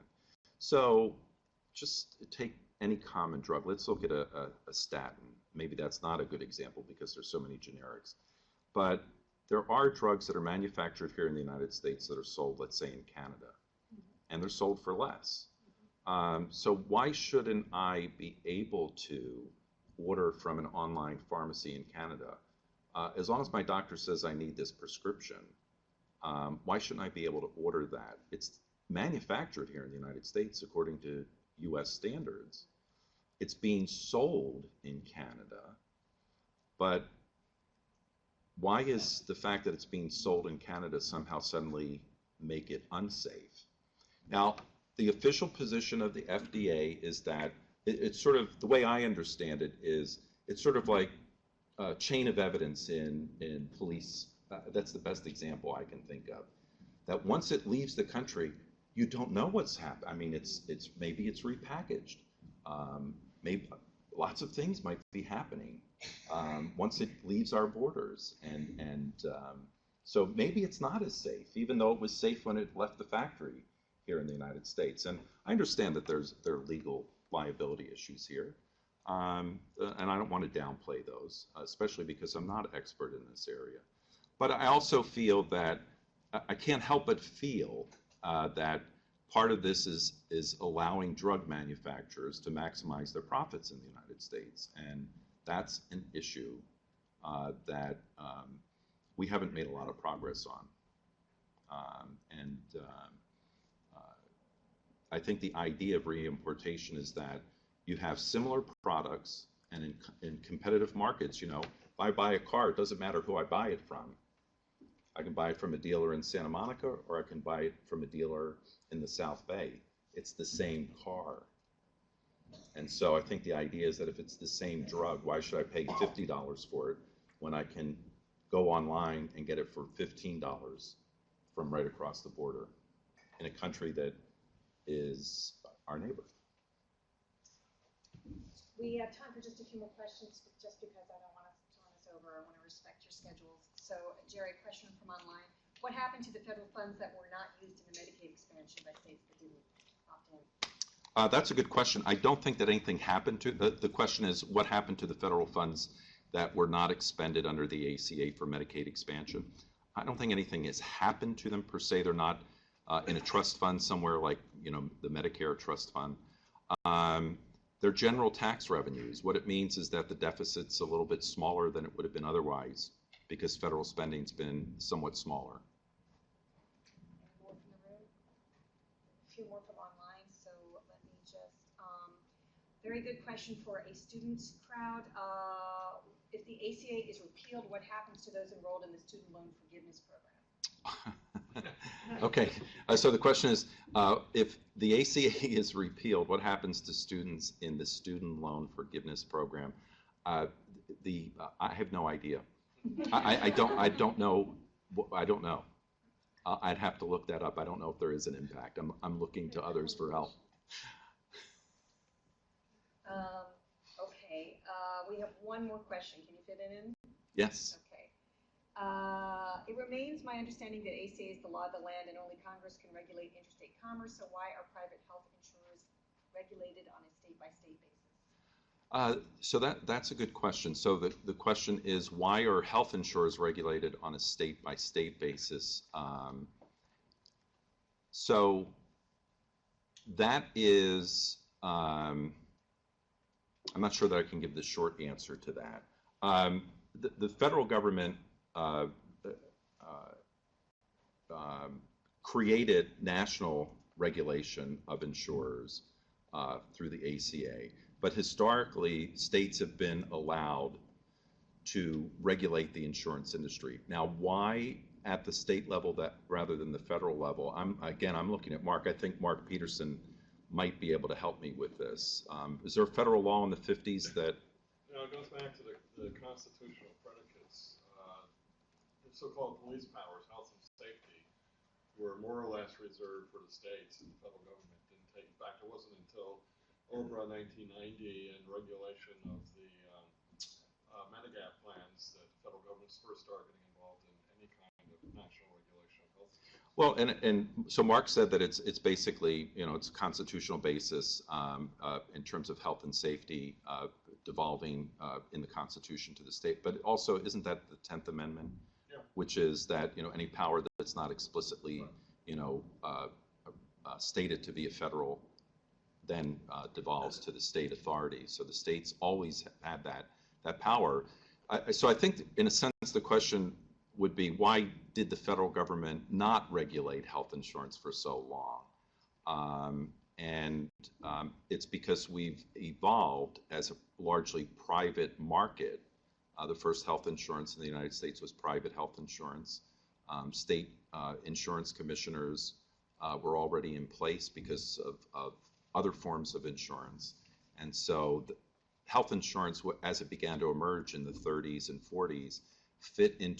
So just take any common drug. Let's look at a statin. Maybe that's not a good example because there's so many generics. But there are drugs that are manufactured here in the United States that are sold, let's say, in Canada, and they're sold for less. So why shouldn't I be able to order from an online pharmacy in Canada? As long as my doctor says I need this prescription, why shouldn't I be able to order that? It's manufactured here in the United States according to US standards. It's being sold in Canada, but why is the fact that it's being sold in Canada somehow suddenly make it unsafe? Now, the official position of the FDA is that it's sort of, the way I understand it is, it's sort of like a chain of evidence in police. That's the best example I can think of. That once it leaves the country, you don't know what's happened. I mean, maybe it's repackaged. Maybe lots of things might be happening once it leaves our borders, and so maybe it's not as safe, even though it was safe when it left the factory here in the United States. And I understand that there are legal liability issues here, and I don't want to downplay those, especially because I'm not an expert in this area. But I also feel that I can't help but feel that part of this is allowing drug manufacturers to maximize their profits in the United States, and that's an issue that we haven't made a lot of progress on. I think the idea of reimportation is that you have similar products, and in competitive markets, you know, if I buy a car, it doesn't matter who I buy it from. I can buy it from a dealer in Santa Monica, or I can buy it from a dealer in the South Bay. It's the same car. And so I think the idea is that if it's the same drug, why should I pay $50 for it when I can go online and get it for $15 from right across the border in a country that is our neighbor? We have time for just a few more questions, just because I don't want to run us over. I want to respect your schedules. So, Jerry, question from online. What happened to the federal funds that were not used in the Medicaid expansion by states that didn't opt in? That's a good question. I don't think that anything happened to, the question is what happened to the federal funds that were not expended under the ACA for Medicaid expansion. I don't think anything has happened to them per se. They're not in a trust fund somewhere like, you know, the Medicare trust fund. They're general tax revenues. What it means is that the deficit's a little bit smaller than it would have been otherwise because federal spending's been somewhat smaller. Any more from the room? A few more from online, so let me just, very good question for a students crowd. If the ACA is repealed, what happens to those enrolled in the student loan forgiveness program? Okay, so the question is, if the ACA is repealed, what happens to students in the student loan forgiveness program? I have no idea. I don't know. I'd have to look that up. I don't know if there is an impact. I'm looking to others for help. Okay, we have one more question. Can you fit it in? Yes. Okay. It remains my understanding that ACA is the law of the land and only Congress can regulate interstate commerce, so why are private health insurers regulated on a state-by-state basis? So that's a good question. So the question is, why are health insurers regulated on a state-by-state basis? So that is, I'm not sure that I can give the short answer to that. The federal government created national regulation of insurers through the ACA, but historically states have been allowed to regulate the insurance industry. Now, why at the state level that rather than the federal level. I'm looking at Mark. I think Mark Peterson might be able to help me with this. Is there a federal law in the 50s that? No, it goes back to the constitutional predicates. The so-called police powers, health and safety, were more or less reserved for the states, and the federal government didn't take. In fact, it wasn't until OBRA 1990 and regulation of the Medicaid plans that the federal government's first started getting involved in any kind of national regulation of health. Well, and so Mark said that it's basically, it's a constitutional basis in terms of health and safety devolving in the Constitution to the state. But also, isn't that the 10th Amendment? Yeah. Which is that, any power that's not explicitly, stated to be a federal then devolves to the state authority. So the states always had that power. So I think, in a sense, the question would be, why did the federal government not regulate health insurance for so long? It's because we've evolved as a largely private market. The first health insurance in the United States was private health insurance. State insurance commissioners were already in place because of other forms of insurance. And so health insurance, as it began to emerge in the 30s and 40s, fit into